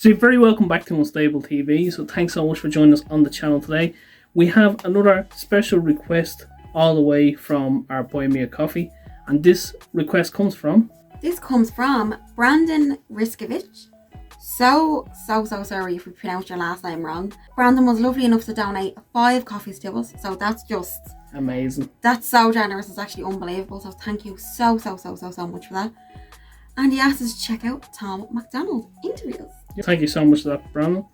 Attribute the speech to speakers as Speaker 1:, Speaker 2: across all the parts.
Speaker 1: So you're very welcome back to Unstable TV. So thanks so much for joining us on the channel today. We have another special request all the way from our Buy Me a Coffee. And this request comes from...
Speaker 2: This comes from Brandon Riskovich. So sorry if we pronounced your last name wrong. Brandon was lovely enough to donate 5 coffees to us. So that's just...
Speaker 1: amazing.
Speaker 2: That's so generous. It's actually unbelievable. So thank you so much for that. And he asked us to check out Tom MacDonald interviews.
Speaker 1: Thank you so much for that, Brandon.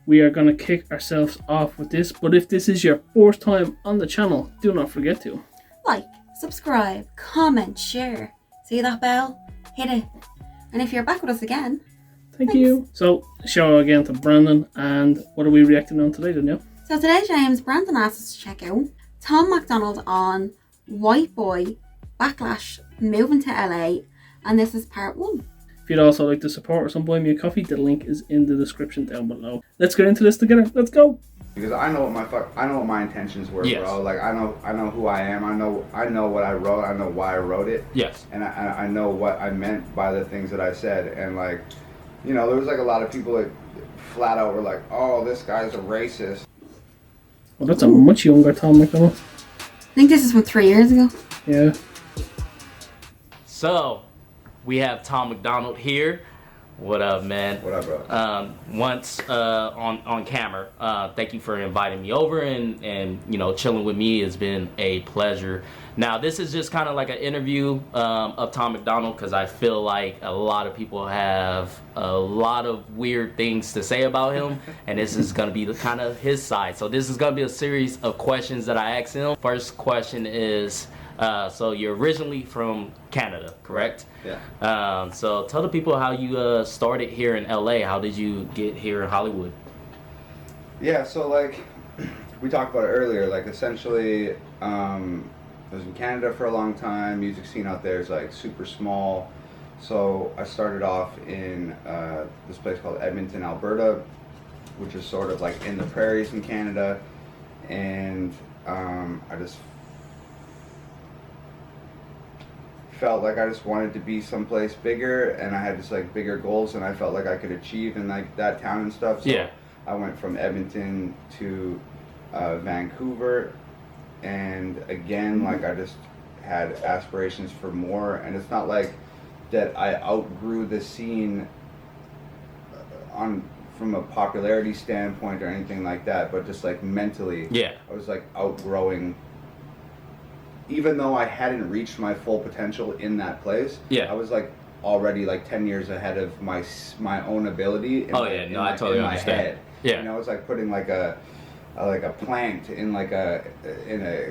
Speaker 1: We are going to kick ourselves off with this, but if this is your first time on the channel, do not forget to
Speaker 2: like, subscribe, comment, share. See that bell? Hit it. And if you're back with us again,
Speaker 1: thanks. You. So, shout out again to Brandon, and what are we reacting on today, Danielle?
Speaker 2: So today, James, Brandon asked us to check out Tom MacDonald on WHITEBOY, Backlash, moving to LA, and this is part 1.
Speaker 1: If you'd also like to support us on Buy Me a Coffee, the link is in the description down below. Let's get into this together. Let's go.
Speaker 3: Because I know what my intentions were,
Speaker 4: yes.
Speaker 3: Bro. Like I know who I am. I know what I wrote. I know why I wrote it.
Speaker 4: Yes.
Speaker 3: And I know what I meant by the things that I said. And like, you know, there was like a lot of people that flat out were like, "Oh, this guy's a racist."
Speaker 1: Well, that's a much younger Tom MacDonald.
Speaker 2: I think this is from 3 years ago.
Speaker 1: Yeah.
Speaker 4: So, we have Tom MacDonald here. What up, man?
Speaker 3: What up, bro?
Speaker 4: Once on camera. Thank you for inviting me over and you know, chilling with me. It's been a pleasure. Now, this is just kind of like an interview of Tom MacDonald because I feel like a lot of people have a lot of weird things to say about him, and this is going to be the kind of his side. So this is going to be a series of questions that I ask him. First question is, so you're originally from Canada, correct?
Speaker 3: Yeah.
Speaker 4: So tell the people how you started here in LA. How did you get here in Hollywood?
Speaker 3: Yeah, so like we talked about it earlier, like essentially I was in Canada for a long time. Music scene out there is like super small. So I started off in this place called Edmonton, Alberta, which is sort of like in the prairies in Canada. And I just felt like I just wanted to be someplace bigger, and I had just like bigger goals and I felt like I could achieve in like that town and stuff. So
Speaker 4: yeah.
Speaker 3: I went from Edmonton to Vancouver, and again, like I just had aspirations for more. And it's not like that I outgrew the scene from a popularity standpoint or anything like that, but just like mentally,
Speaker 4: yeah,
Speaker 3: I was like outgrowing. Even though I hadn't reached my full potential in that place,
Speaker 4: yeah,
Speaker 3: I was like already like 10 years ahead of my own ability.
Speaker 4: I totally understand.
Speaker 3: Head.
Speaker 4: Yeah,
Speaker 3: you know, it's like putting like a plant in a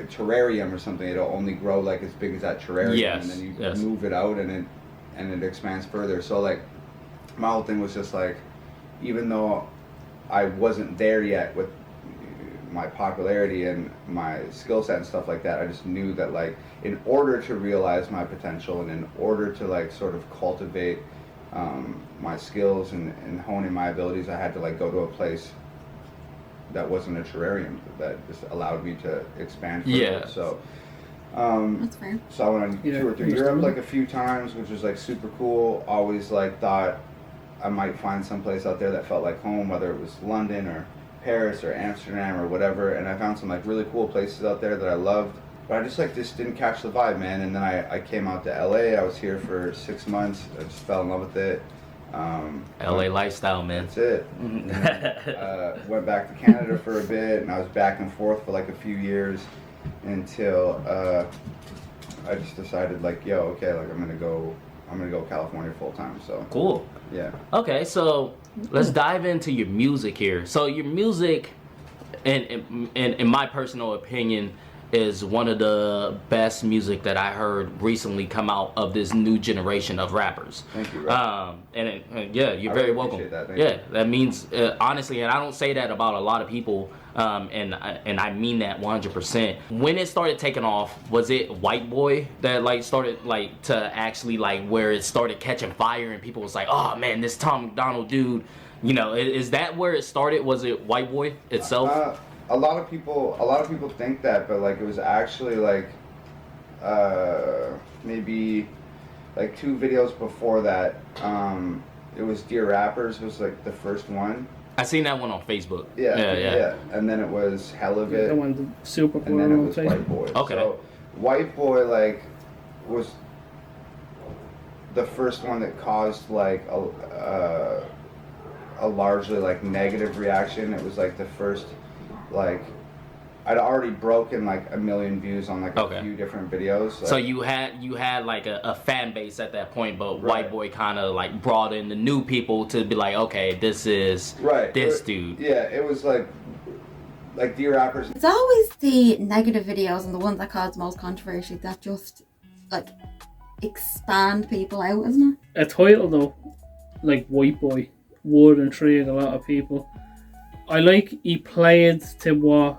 Speaker 3: terrarium or something. It'll only grow like as big as that terrarium,
Speaker 4: yes,
Speaker 3: and then you move it out and it expands further. So like my whole thing was just like, even though I wasn't there yet with my popularity and my skill set and stuff like that, I just knew that like in order to realize my potential and in order to like sort of cultivate my skills and hone in my abilities, I had to like go to a place that wasn't a terrarium, that just allowed me to expand further.
Speaker 4: Yeah.
Speaker 3: So
Speaker 2: that's fair.
Speaker 3: So I went on 2 or 3 Europe like a few times, which was like super cool. Always like thought I might find someplace out there that felt like home, whether it was London or Paris or Amsterdam or whatever. And I found some like really cool places out there that I loved, but I just didn't catch the vibe, man. And then I came out to LA. I was here for 6 months. I just fell in love with it.
Speaker 4: LA lifestyle, man.
Speaker 3: That's it. Went back to Canada for a bit, and I was back and forth for like a few years until I just decided like, yo, okay, like I'm gonna go California full time. So
Speaker 4: cool.
Speaker 3: Yeah.
Speaker 4: Okay, so let's dive into your music here. So your music, in my personal opinion, is one of the best music that I heard recently come out of this new generation of rappers.
Speaker 3: Thank you.
Speaker 4: Yeah, you're very welcome.
Speaker 3: That.
Speaker 4: That means honestly, and I don't say that about a lot of people, and I mean that 100%. When it started taking off, was it WHITEBOY that like started like to actually like where it started catching fire and people was like, oh man, this Tom MacDonald dude, you know, is that where it started? Was it WHITEBOY itself?
Speaker 3: A lot of people think that, but like it was actually like maybe like 2 videos before that. it was Dear Rappers was like the first one.
Speaker 4: I seen that one on Facebook.
Speaker 3: Yeah. And then it was Hell of It.
Speaker 1: That one's super
Speaker 3: And then it was
Speaker 1: Facebook.
Speaker 3: White Boy.
Speaker 4: Okay.
Speaker 3: So White Boy like was the first one that caused like a largely like negative reaction. It was like the first like I'd already broken like 1 million views on like a few different videos. Like,
Speaker 4: so you had like a fan base at that point, but
Speaker 3: Right.
Speaker 4: White Boy kind of like brought in the new people to be like, okay, this is this dude.
Speaker 3: Yeah, it was like Dear Rappers.
Speaker 2: It's always the negative videos and the ones that cause most controversy that just like expand people out, isn't it?
Speaker 1: A title though, like White Boy, would intrigue a lot of people. I like he played to what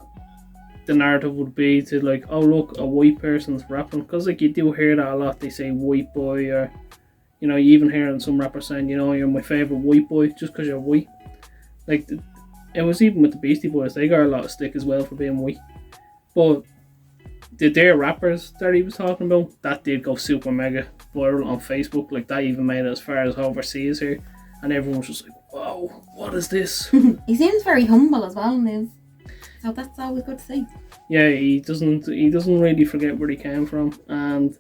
Speaker 1: the narrative would be, to like, oh look, a white person's rapping, because like you do hear that a lot. They say white boy, or you know, you even hear some rappers saying, you know, you're my favorite white boy just because you're white. Like it was even with the Beastie Boys, they got a lot of stick as well for being white. But the Dear Rappers that he was talking about, that did go super mega viral on Facebook. Like that even made it as far as overseas here, and everyone was just like, whoa, what is this?
Speaker 2: He seems very humble as well in this, so that's always good to see.
Speaker 1: Yeah, he doesn't really forget where he came from, and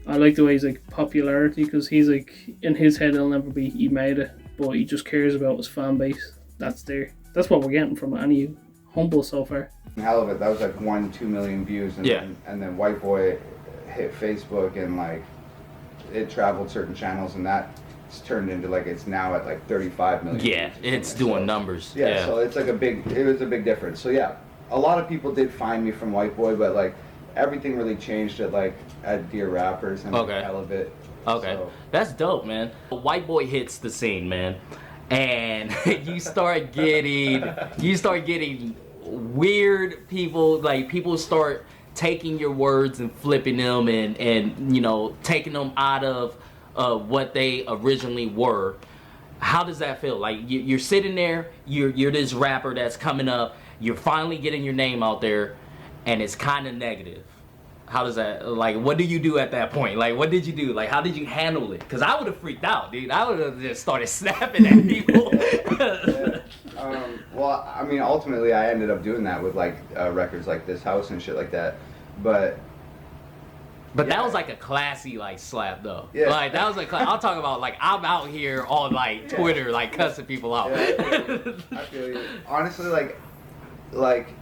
Speaker 1: I like the way he's like popularity, because he's like, in his head he'll never be he made it, but he just cares about his fan base. That's what we're getting from it, and he humble so far.
Speaker 3: Hell of It, that was like 1-2 million views, and then White Boy hit Facebook, and like it traveled certain channels, and that turned into like, it's now at like 35 million.
Speaker 4: Yeah, it's doing numbers.
Speaker 3: Yeah, so it's like it was a big difference. So yeah, a lot of people did find me from White Boy, but like everything really changed at Dear Rappers and Hell of It.
Speaker 4: Okay,
Speaker 3: so.
Speaker 4: That's dope, man. White Boy hits the scene, man, and you start getting weird people. Like people start taking your words and flipping them, and you know, taking them out of what they originally were. How does that feel? Like you're sitting there, you're this rapper that's coming up, you're finally getting your name out there, and it's kind of negative. How does that, like, what do you do at that point? Like, what did you do? Like, how did you handle it? Because I would have freaked out, dude. I would have just started snapping at people.
Speaker 3: Well, I mean, ultimately, I ended up doing that with like records like This House and shit like that. But
Speaker 4: that was like a classy like slap though.
Speaker 3: Yeah.
Speaker 4: Like that was like, I'll talk about like, I'm out here on like Twitter like cussing people out.
Speaker 3: Yeah, I feel you. Honestly, like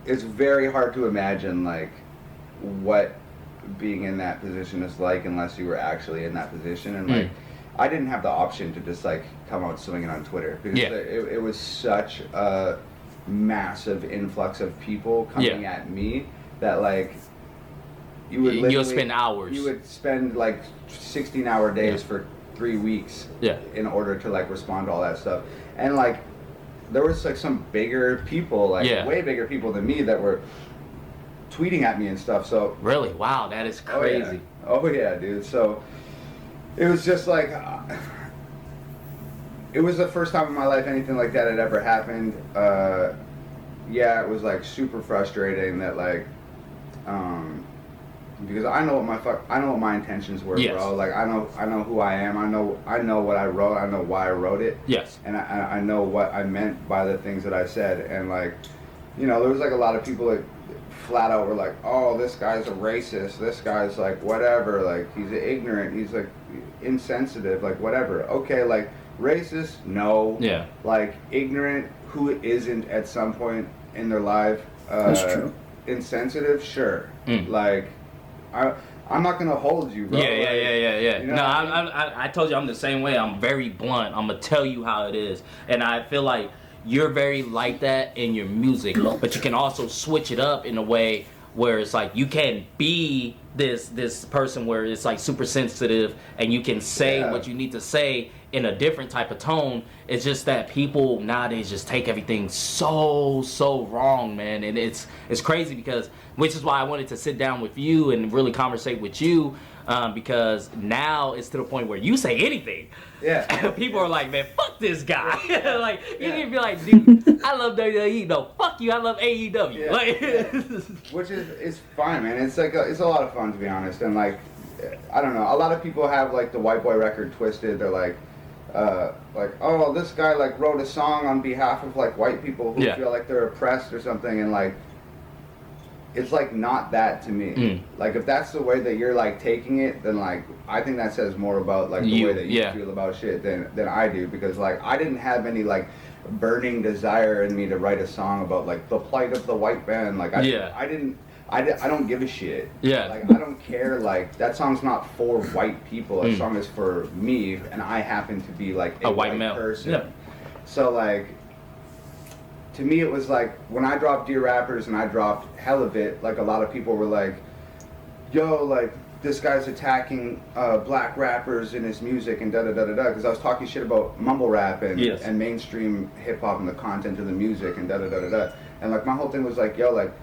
Speaker 3: it's very hard to imagine like what being in that position is like unless you were actually in that position, and like I didn't have the option to just like come out swinging on Twitter, because it was such a massive influx of people coming at me that like you would
Speaker 4: you'll spend hours.
Speaker 3: You would spend like 16-hour days for 3 weeks in order to like respond to all that stuff. And like there was like some bigger people, like way bigger people than me, that were tweeting at me and stuff. So
Speaker 4: really, wow, that is crazy.
Speaker 3: Oh yeah, dude. So it was just like it was the first time in my life anything like that had ever happened. Yeah, it was like super frustrating that like because I know what my intentions were, bro. Like I know who I am. I know what I wrote. I know why I wrote it.
Speaker 4: Yes.
Speaker 3: And I know what I meant by the things that I said. And like, you know, there was like a lot of people that flat out were like, oh, this guy's a racist. This guy's like whatever. Like he's ignorant. He's like insensitive. Like whatever. Okay, like racist? No. Yeah. Like ignorant? Who isn't at some point in their life?
Speaker 1: That's true.
Speaker 3: Insensitive? Sure. Like. I'm not gonna hold you, bro.
Speaker 4: Yeah.
Speaker 3: You know
Speaker 4: no, I told you I'm the same way. I'm very blunt. I'm gonna tell you how it is, and I feel like you're very like that in your music, but you can also switch it up in a way where it's like you can be this person where it's like super sensitive, and you can say what you need to say in a different type of tone. It's just that people nowadays just take everything so wrong, man, and it's crazy, because which is why I wanted to sit down with you and really conversate with you, because now it's to the point where you say anything, people are like, man, fuck this guy. Like you can be like, dude, I love WWE, no, fuck you, I love AEW.
Speaker 3: Which is fine, man. It's like it's a lot of fun, to be honest. And like I don't know, a lot of people have like the White Boy record twisted. They're like like, oh, this guy like wrote a song on behalf of like white people who
Speaker 4: Yeah.
Speaker 3: feel like they're oppressed or something, and like, it's like not that to me. Like, if that's the way that you're like taking it, then like I think that says more about like the way that you feel about shit than I do, because like I didn't have any like burning desire in me to write a song about like the plight of the white man. Like I don't give a shit.
Speaker 4: Yeah.
Speaker 3: Like, I don't care. Like, that song's not for white people. That song is for me, and I happen to be like a white male person.
Speaker 4: Yeah.
Speaker 3: So like, to me, it was like when I dropped Dear Rappers and I dropped Hell of It, like a lot of people were like, yo, like, this guy's attacking black rappers in his music and da da da da da, because I was talking shit about mumble rap and mainstream hip hop and the content of the music and da da da da da. And like, my whole thing was like, yo, like,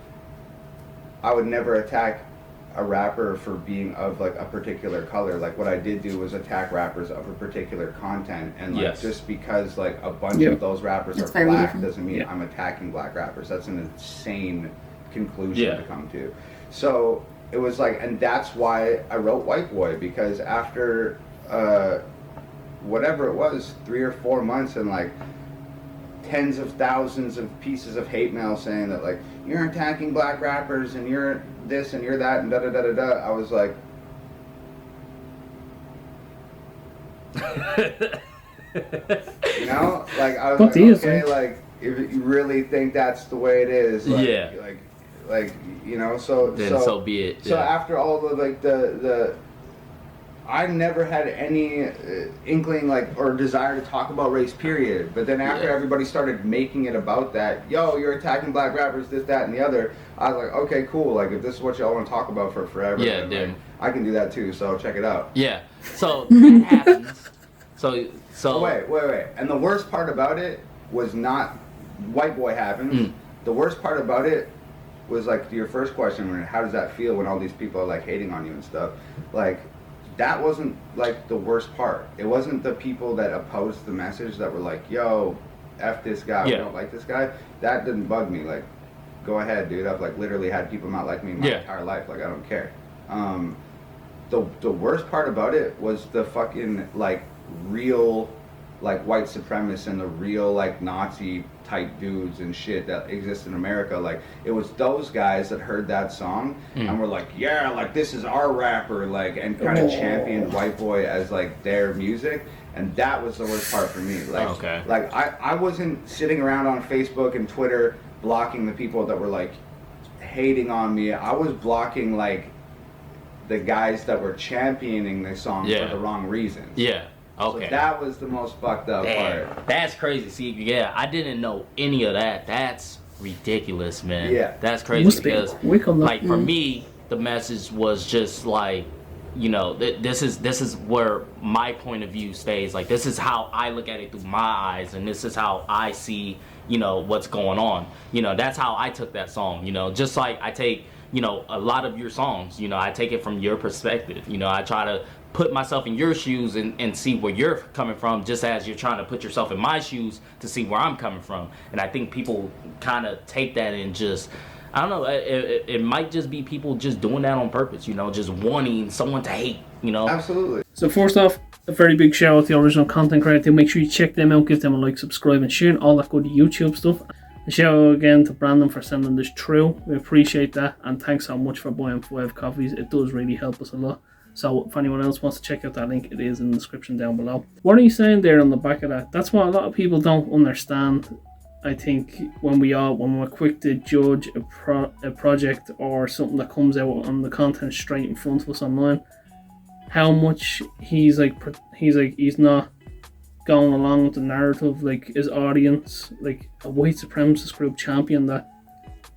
Speaker 3: I would never attack a rapper for being of like a particular color. Like, what I did do was attack rappers of a particular content, and like just because like a bunch of those rappers are black doesn't mean I'm attacking black rappers. That's an insane conclusion to come to. So it was like, and that's why I wrote White Boy, because after whatever it was, 3 or 4 months, and like tens of thousands of pieces of hate mail saying that like, you're attacking black rappers and you're this and you're that and da da da da da, I was like, you know, like, I was okay, like, if you really think that's the way it is, like, like, you know, so
Speaker 4: be it.
Speaker 3: So after all the like the I never had any inkling like or desire to talk about race, period. But then after everybody started making it about that, yo, you're attacking black rappers, this, that, and the other, I was like, okay, cool. Like, if this is what y'all want to talk about for forever, then, like, I can do that too. So check it out.
Speaker 4: Yeah. So that happens. So.
Speaker 3: Oh, wait. And the worst part about it was not White Boy happens. The worst part about it was like your first question, how does that feel when all these people are like hating on you and stuff? Like, that wasn't like the worst part. It wasn't the people that opposed the message that were like, yo, F this guy, we don't like this guy. That didn't bug me. Like, go ahead, dude. I've like literally had people not like me my entire life. Like, I don't care. The worst part about it was the fucking like real like white supremacists and the real like Nazi type dudes and shit that exist in America. Like, it was those guys that heard that song and were like, yeah, like, this is our rapper, like, and kind of championed White Boy as like their music. And that was the worst part for me. Like, like I wasn't sitting around on Facebook and Twitter blocking the people that were like hating on me. I was blocking like the guys that were championing the song for the wrong reasons. Okay. So that was the most fucked up part.
Speaker 4: That's crazy. See, I didn't know any of that. That's ridiculous, man.
Speaker 3: Yeah.
Speaker 4: That's crazy because, like, for me, the message was just like, you know, this is where my point of view stays. Like, this is how I look at it through my eyes, and this is how I see, you know, what's going on. You know, that's how I took that song. You know, just like I take, you know, a lot of your songs. You know, I take it from your perspective. You know, I try to put myself in your shoes and see where you're coming from, just as you're trying to put yourself in my shoes to see where I'm coming from. And I think people kind of take that and just, I don't know, it might just be people just doing that on purpose, you know, just wanting someone to hate, you know.
Speaker 3: Absolutely.
Speaker 1: So first off, a very big shout out to the original content creator. Make sure you check them out, give them a like, subscribe and share, and all that good YouTube stuff. A shout out again to Brandon for sending this through. We appreciate that, and thanks so much for buying 5 coffees. It does really help us a lot. So if anyone else wants to check out that link, it is in the description down below. What are you saying there on the back of that? That's what a lot of people don't understand. I think when we're quick to judge a project or something that comes out on the content straight in front of us online, how much he's not going along with the narrative, like his audience, like a white supremacist group champion that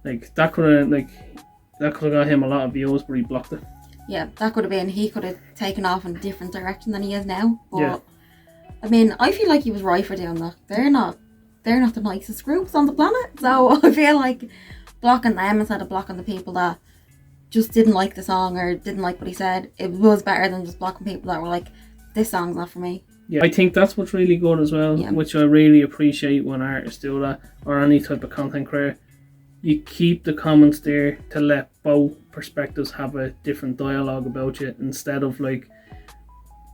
Speaker 1: could have got him a lot of views, but he blocked it.
Speaker 2: Yeah, that could have been, he could have taken off in a different direction than he is now. But I mean, I feel like he was right for doing that. They're not the nicest groups on the planet. So I feel like blocking them instead of blocking the people that just didn't like the song or didn't like what he said, it was better than just blocking people that were like, this song's not for me.
Speaker 1: Yeah, I think that's what's really good as well, which I really appreciate when artists do that, or any type of content creator. You keep the comments there to let both perspectives have a different dialogue about you, instead of like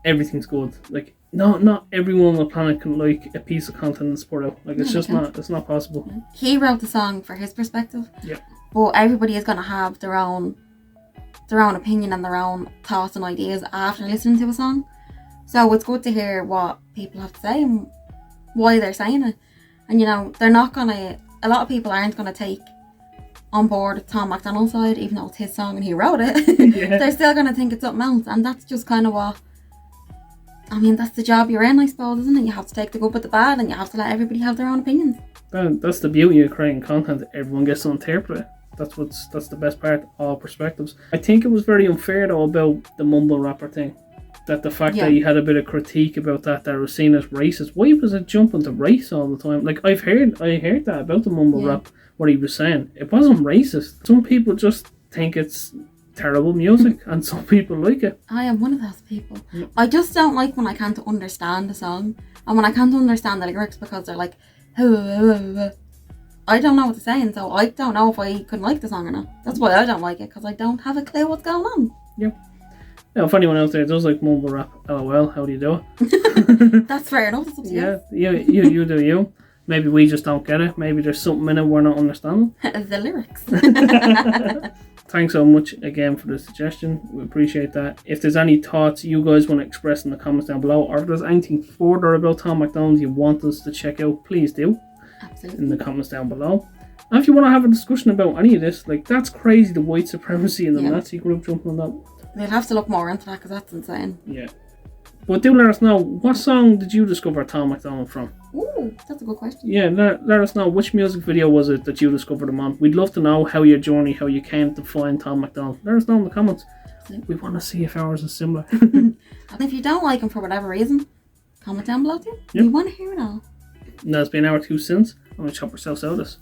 Speaker 1: everything's good. Like not everyone on the planet can like a piece of content and support out. Like, it's just not, it's not possible.
Speaker 2: He wrote the song for his perspective.
Speaker 1: Yeah.
Speaker 2: But everybody is going to have their own opinion and their own thoughts and ideas after listening to a song. So it's good to hear what people have to say and why they're saying it. And, you know, they're not going to... A lot of people aren't going to take on board Tom MacDonald's side, even though it's his song and he wrote it.
Speaker 1: Yeah.
Speaker 2: They're still going to think it's something else. And that's just kind of what... I mean, that's the job you're in, I suppose, isn't it? You have to take the good with the bad and you have to let everybody have their own opinions.
Speaker 1: That's the beauty of creating content. Everyone gets to interpret it. That's the best part, all perspectives. I think it was very unfair though about the mumble rapper thing. That the fact that he had a bit of critique about that was seen as racist. Why was it jumping to race all the time? Like, I heard that about the mumble rap, what he was saying. It wasn't racist. Some people just think it's terrible music and some people like it.
Speaker 2: I am one of those people. I just don't like when I can't understand a song and when I can't understand the lyrics because they're like, I don't know what they're saying, so I don't know if I could like the song or not. That's why I don't like it, because I don't have a clue what's going on.
Speaker 1: Yeah. Now, if anyone out there does like mumble rap, LOL, how do you do it?
Speaker 2: That's fair enough. It's up to you.
Speaker 1: Yeah, you do you. Maybe we just don't get it. Maybe there's something in it we're not understanding.
Speaker 2: The lyrics.
Speaker 1: Thanks so much again for the suggestion. We appreciate that. If there's any thoughts you guys want to express in the comments down below, or if there's anything further about Tom MacDonald you want us to check out, please do.
Speaker 2: Absolutely.
Speaker 1: In the comments down below. And if you want to have a discussion about any of this, like, that's crazy, the white supremacy and the Nazi group jumping on that.
Speaker 2: We'll have to look more into that because that's insane.
Speaker 1: Yeah. But do let us know, what song did you discover Tom MacDonald from?
Speaker 2: Ooh, that's a good question.
Speaker 1: Yeah, let us know, which music video was it that you discovered him on? We'd love to know how your journey, how you came to find Tom MacDonald. Let us know in the comments. We want to see if ours is similar.
Speaker 2: And if you don't like him for whatever reason, comment down below too. We want to hear it all.
Speaker 1: And that's been our 2 cents. I'm going to chop ourselves out of this.